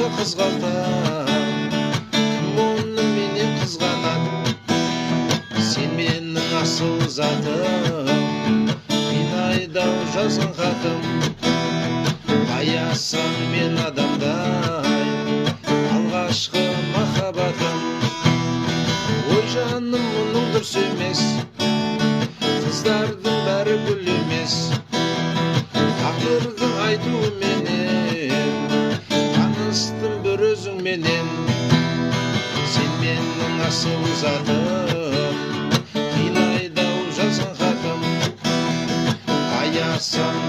болса қызғалтам, кім оны менен қызғанады? Сен менің асыл затым, қинайдау жазған хатым. Аясаң мен адамдай, алғашқы махаббатым. Ой жаным, мұның дұрыс емес, қыздардың бәрі гүл емес. Тағдырдың айтуыменен таныстым бір өзіңменен. Сен менің асыл затым, қинайдау жазған хатым. Аясаң